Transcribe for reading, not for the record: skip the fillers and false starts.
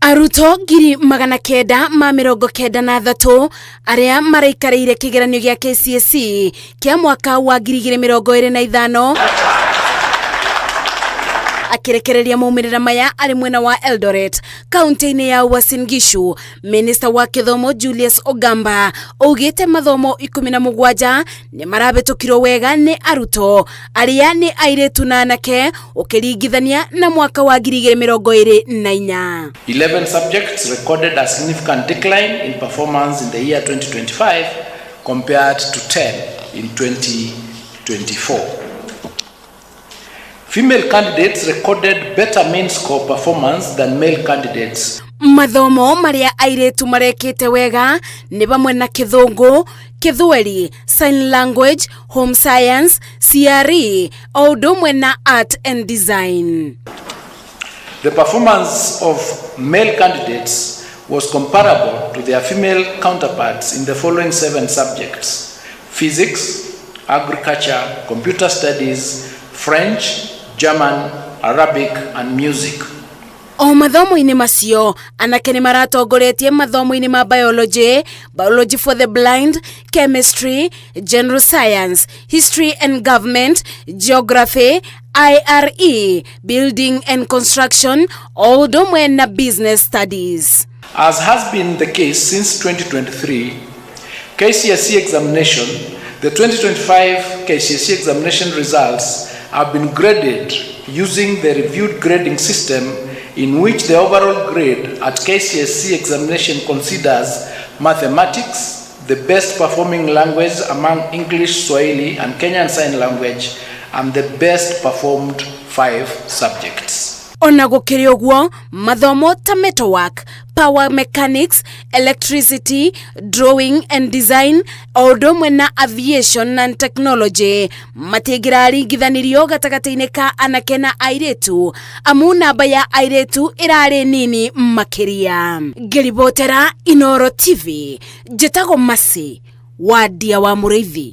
Arutwo ngiri magana kenda ma mĩrongo kenda na thatũ arĩa maraikarĩire kĩgeranio gĩa KCSE kĩa mwaka wa 2025 akirekereria maumĩrĩra maya arĩ mwena wa Eldoret, kaunti-inĩ ya Uasin Gishu. Minista wa Gĩthomo Julius Ogamba augĩte mathomo 17 nĩ marabĩtũkirwo wega nĩ arutwo arĩa nĩ airĩtu na anake ũkĩringithania na mwaka wa 2024. 11 subjects recorded a significant decline in performance in the year 2025 compared to 10 in 2024. Female candidates recorded better mean score performance than male candidates. Mathomo maria airĩtu marekĩte wega nĩ bamwe na Kĩthũngũ, Kĩthweri, Sign Language, Home Science, CRE, o ũndũ ũmwe na Art and Design. The performance of male candidates was comparable to their female counterparts in the following 7 subjects: physics, agriculture, computer studies, French, German, Arabic and music. O mathomo-inĩ macio anake nĩ maratongoretie mathomo-inĩ ma biology, biology for the blind, chemistry, general science, history and government, geography, IRE, building and construction, o ũndũ ũmwe na business studies. As has been the case since 2023 KCSE examination, the 2025 KCSE examination results have been graded using the reviewed grading system in which the overall grade at KCSE examination considers mathematics, the best performing language among English, Swahili and Kenyan Sign Language, and the best performed 5 subjects. Ona gũkĩrĩ ũguo, mathomo ta metalwork, power mechanics, electricity, drawing and design, o ũndũ ũmwe na aviation and technology matingĩraringithanirio gatagatĩ-inĩ ka anake na airĩtu, amu namba ya airĩtu ĩrarĩ nini makĩria. Ngĩribotera Inooro TV, njĩtagwo Masi wa Ndia wa Mũrĩithi.